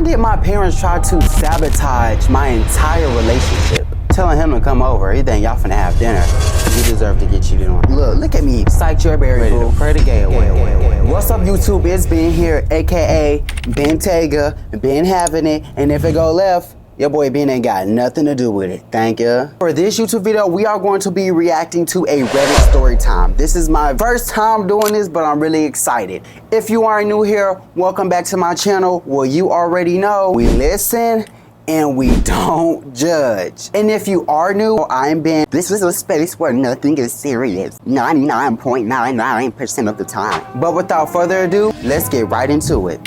did my parents try to sabotage my entire relationship? Telling him to come over. He think y'all finna have dinner. You deserve to get cheated on. Look at me. Psych your berry, boo. Pray the gay away. What's up, YouTube? It's Ben here, aka Ben Tega, Ben having it. And if it go left, your boy Ben ain't got nothing to do with it. Thank you. For this YouTube video, we are going to be reacting to a Reddit story time. This is my first time doing this, but I'm really excited. If you are new here, welcome back to my channel. Well, you already know we listen and we don't judge. And if you are new, I'm Ben. This is a space where nothing is serious 99.99% of the time. But without further ado, let's get right into it.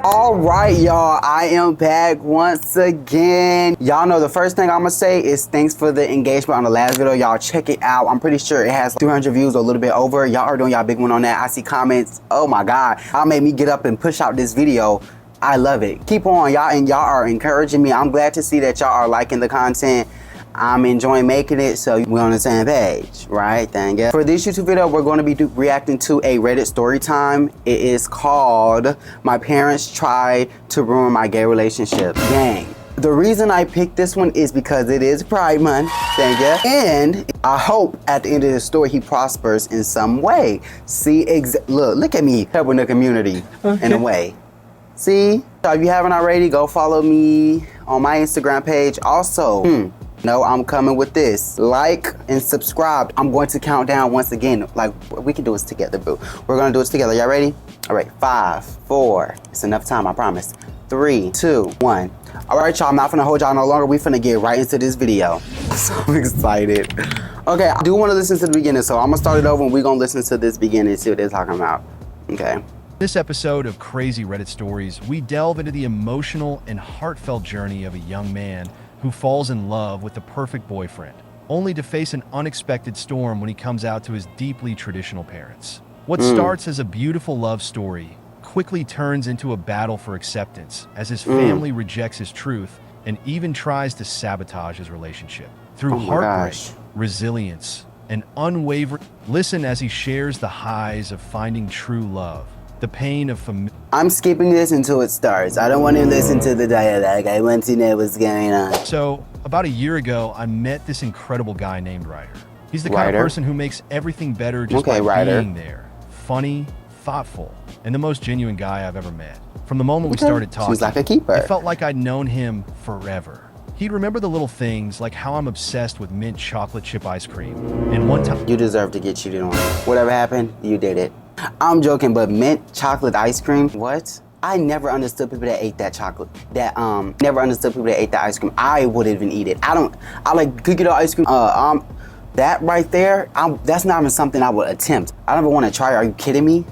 All right, y'all, I am back once again. Y'all know the first thing I'm gonna say is thanks for the engagement on the last video. Y'all check it out. I'm pretty sure it has 300 views or a little bit over. Y'all are doing y'all big one on that. I see comments. Oh my God, y'all made me get up and push out this video. I love it. Keep on, y'all, and y'all are encouraging me. I'm glad to see that y'all are liking the content. I'm enjoying making it, so we're on the same page, right? Thank you. For this YouTube video, we're going to be reacting to a Reddit story time. It is called "My Parents Tried to Ruin My Gay Relationship." Dang. The reason I picked this one is because it is Pride Month, thank you. And I hope at the end of the story he prospers in some way. See, look at me helping the community in a way. See? So if you haven't already, go follow me on my Instagram page. Also, no, I'm coming with this. Like and subscribe. I'm going to count down once again. Like, we can do this together, boo. We're gonna do this together. Y'all ready? All right, 5, 4. It's enough time, I promise. 3, 2, 1. All right, y'all, I'm not gonna hold y'all no longer. We finna get right into this video. So excited. Okay, I do wanna listen to the beginning, so I'm gonna start it over and we're gonna listen to this beginning and see what they're talking about. Okay. This episode of Crazy Reddit Stories, we delve into the emotional and heartfelt journey of a young man who falls in love with the perfect boyfriend, only to face an unexpected storm when he comes out to his deeply traditional parents. What starts as a beautiful love story quickly turns into a battle for acceptance as his family rejects his truth and even tries to sabotage his relationship. Through heartbreak, resilience, and unwavering... Listen as he shares the highs of finding true love, the pain of familial... I'm skipping this until it starts. I don't want to listen to the dialogue. I want to know what's going on. So, about a year ago, I met this incredible guy named Ryder. He's the kind of person who makes everything better just by being there. Funny, thoughtful, and the most genuine guy I've ever met. From the moment we started talking, like a keeper. It felt like I'd known him forever. He'd remember the little things, like how I'm obsessed with mint chocolate chip ice cream. And one time... You deserve to get cheated on. Whatever happened, you did it. I'm joking, but mint chocolate ice cream? What? I never understood people that ate that chocolate. Never understood people that ate that ice cream. I wouldn't even eat it. I like cookie dough ice cream. That right there, that's not even something I would attempt. I don't even want to try it. Are you kidding me?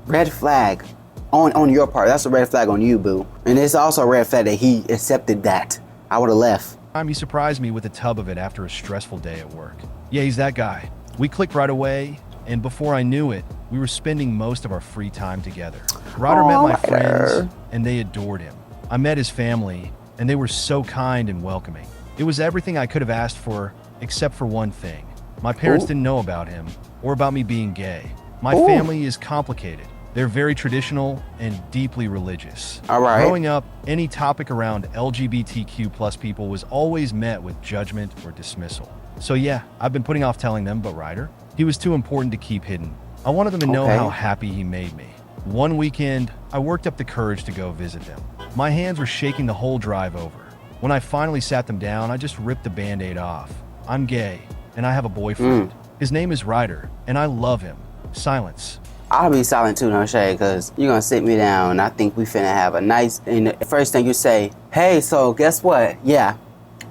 Red flag on your part. That's a red flag on you, boo. And it's also a red flag that he accepted that. I would have left. He surprised me with a tub of it after a stressful day at work. Yeah, he's that guy. We clicked right away, and before I knew it, we were spending most of our free time together. Ryder met my friends, and they adored him. I met his family, and they were so kind and welcoming. It was everything I could have asked for, except for one thing. My parents didn't know about him, or about me being gay. My family is complicated. They're very traditional and deeply religious. All right. Growing up, any topic around LGBTQ+ people was always met with judgment or dismissal. So yeah, I've been putting off telling them, but Ryder, he was too important to keep hidden. I wanted them to know how happy he made me. One weekend, I worked up the courage to go visit them. My hands were shaking the whole drive over. When I finally sat them down, I just ripped the Band-Aid off. I'm gay, and I have a boyfriend. His name is Ryder, and I love him. Silence. I'll be silent too, no shade, because you're going to sit me down. I think we finna have a nice... And the first thing you say, hey, so guess what? Yeah,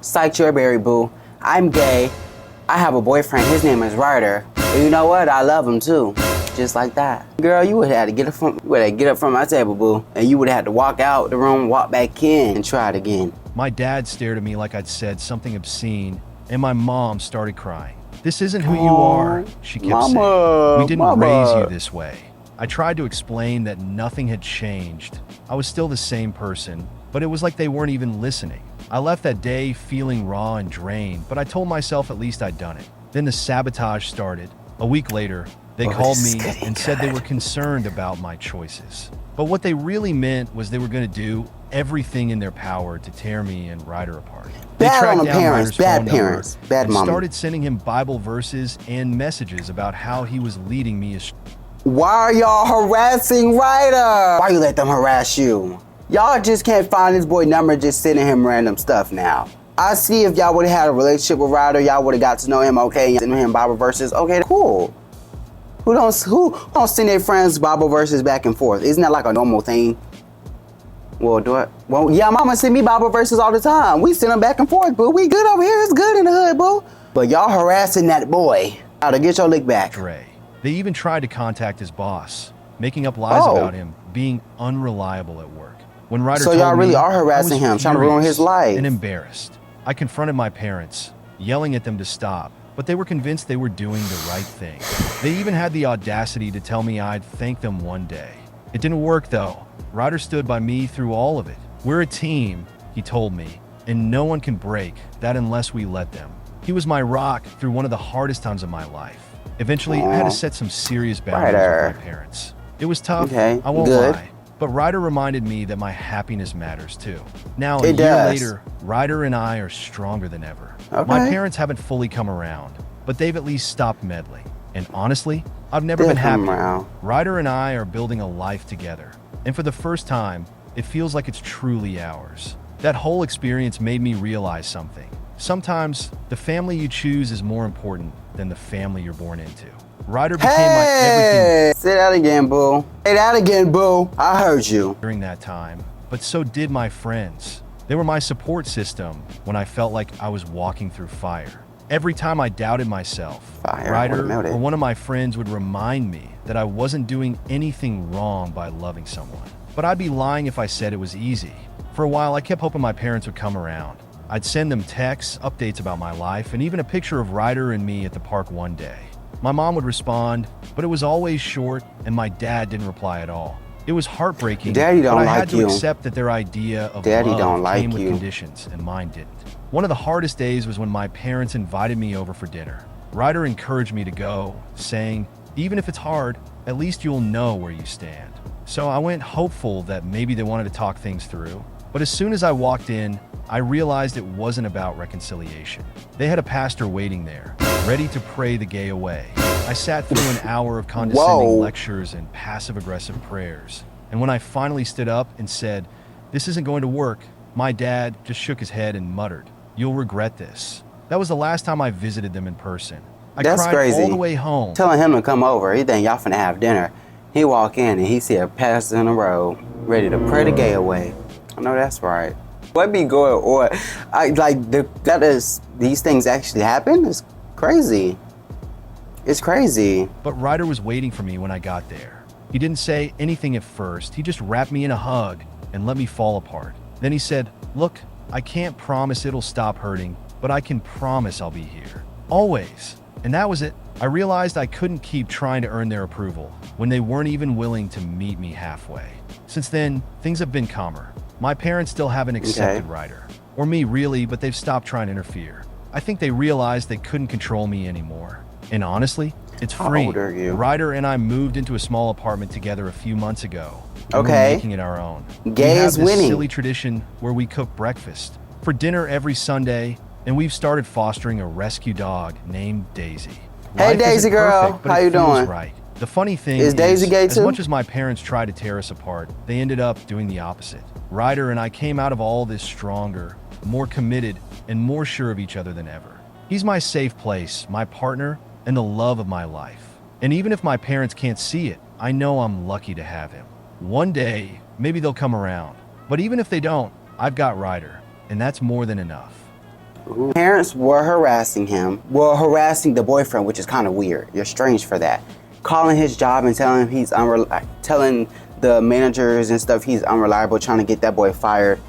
psych your berry, boo. I'm gay. I have a boyfriend. His name is Ryder. And you know what? I love him too. Just like that. Girl, you would have had to get up from my table, boo. And you would have had to walk out the room, walk back in, and try it again. My dad stared at me like I'd said something obscene, and my mom started crying. This isn't who you are, she kept saying. We didn't raise you this way. I tried to explain that nothing had changed. I was still the same person, but it was like they weren't even listening. I left that day feeling raw and drained, but I told myself at least I'd done it. Then the sabotage started. A week later, they called me and said they were concerned about my choices. But what they really meant was they were going to do everything in their power to tear me and Ryder apart. They Bad tracked on the down parents, Ryder's bad phone number parents, bad and mama. started sending him Bible verses and messages about how he was leading me astray. Why are y'all harassing Ryder? Why you let them harass you? Y'all just can't find this boy number, just sending him random stuff now. I see if y'all would have had a relationship with Ryder, y'all would have got to know him, okay, sending him Bible verses, okay, cool. Who don't send their friends Bible verses back and forth? Isn't that like a normal thing? Well, yeah, mama send me Bible verses all the time. We send them back and forth, boo. We good over here. It's good in the hood, boo. But y'all harassing that boy. How to get your lick back. They even tried to contact his boss, making up lies about him being unreliable at work. When Ryder So told y'all really me, are harassing him, trying to ruin his life. And embarrassed. I confronted my parents, yelling at them to stop, but they were convinced they were doing the right thing. They even had the audacity to tell me I'd thank them one day. It didn't work though. Ryder stood by me through all of it. We're a team, he told me, and no one can break that unless we let them. He was my rock through one of the hardest times of my life. Eventually, I had to set some serious boundaries with my parents. It was tough, I won't lie, but Ryder reminded me that my happiness matters too. Now, a year later, Ryder and I are stronger than ever. My parents haven't fully come around, but they've at least stopped meddling. And honestly, I've never been happier. Ryder and I are building a life together. And for the first time, it feels like it's truly ours. That whole experience made me realize something. Sometimes, the family you choose is more important than the family you're born into. Ryder became my everything. Say that again, boo. Say that again, boo. I heard you. During that time, but so did my friends. They were my support system when I felt like I was walking through fire. Every time I doubted myself, Ryder or one of my friends would remind me that I wasn't doing anything wrong by loving someone. But I'd be lying if I said it was easy. For a while, I kept hoping my parents would come around. I'd send them texts, updates about my life, and even a picture of Ryder and me at the park one day. My mom would respond, but it was always short, and my dad didn't reply at all. It was heartbreaking, but I had to accept that their idea of love came with conditions, and mine didn't. One of the hardest days was when my parents invited me over for dinner. Ryder encouraged me to go, saying, even if it's hard, at least you'll know where you stand. So I went hopeful that maybe they wanted to talk things through. But as soon as I walked in, I realized it wasn't about reconciliation. They had a pastor waiting there, ready to pray the gay away. I sat through an hour of condescending lectures and passive-aggressive prayers. And when I finally stood up and said, this isn't going to work, my dad just shook his head and muttered, you'll regret this. That was the last time I visited them in person. I cried all the way home. Telling him to come over, he think y'all finna have dinner. He walk in and he see a pastor in the road, ready to pray the gay away. I know that's right. What be going on? These things actually happen? It's crazy. It's crazy. But Ryder was waiting for me when I got there. He didn't say anything at first. He just wrapped me in a hug and let me fall apart. Then he said, look, I can't promise it'll stop hurting, but I can promise I'll be here. Always. And that was it. I realized I couldn't keep trying to earn their approval when they weren't even willing to meet me halfway. Since then, things have been calmer. My parents still haven't accepted Ryder. Or me really, but they've stopped trying to interfere. I think they realized they couldn't control me anymore. And honestly, it's free. How old are you? Ryder and I moved into a small apartment together a few months ago. We're making it our own. Gay is winning. We have this silly tradition where we cook breakfast for dinner every Sunday, and we've started fostering a rescue dog named Daisy. Hey, Daisy girl, how you doing? Right. The funny thing is Daisy gay too? As much as my parents tried to tear us apart, they ended up doing the opposite. Ryder and I came out of all this stronger, more committed, and more sure of each other than ever. He's my safe place, my partner, and the love of my life. And even if my parents can't see it, I know I'm lucky to have him. One day, maybe they'll come around. But even if they don't, I've got Ryder, and that's more than enough. Parents were harassing him. Well, harassing the boyfriend, which is kind of weird. You're strange for that. Calling his job and telling him he's telling the managers and stuff he's unreliable, trying to get that boy fired.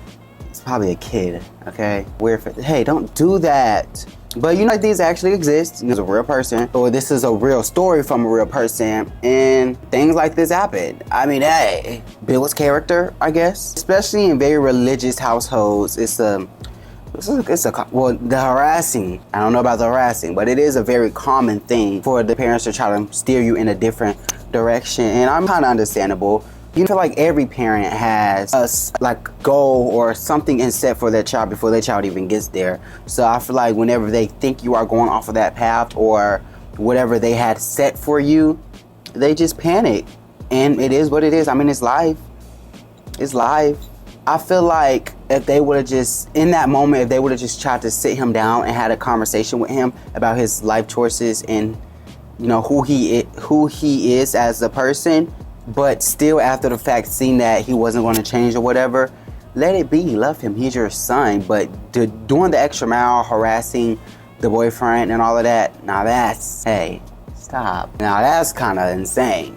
It's probably a kid, okay? Weird. Hey, don't do that. But you know, these actually exist. There's a real person, or this is a real story from a real person, and things like this happen. I mean, hey, builds character, I guess. Especially in very religious households, the harassing, I don't know about the harassing, but it is a very common thing for the parents to try to steer you in a different direction. And I'm kind of understandable. You feel like every parent has a like goal or something in set for their child before their child even gets there. So I feel like whenever they think you are going off of that path or whatever they had set for you, they just panic. And it is what it is. I mean, it's life. It's life. I feel like if they would have just, in that moment, if they would have just tried to sit him down and had a conversation with him about his life choices and, you know, who he is as a person, but still after the fact seeing that he wasn't going to change or whatever, let it be. Love him. He's your son. But doing the extra mile, harassing the boyfriend and all of that, now that's, hey, stop. Now that's kind of insane.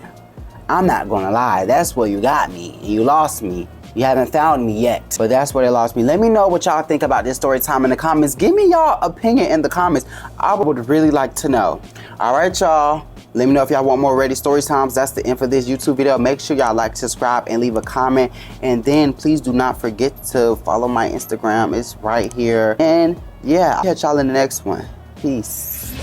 I'm not going to lie. That's where you got me. You lost me. You haven't found me yet, but that's where they lost me. Let me know what y'all think about this story time in the comments. Give me y'all opinion in the comments. I would really like to know. All right, y'all. Let me know if y'all want more Ready Story Times. That's the end for this YouTube video. Make sure y'all like, subscribe, and leave a comment. And then please do not forget to follow my Instagram. It's right here. And yeah, I'll catch y'all in the next one. Peace.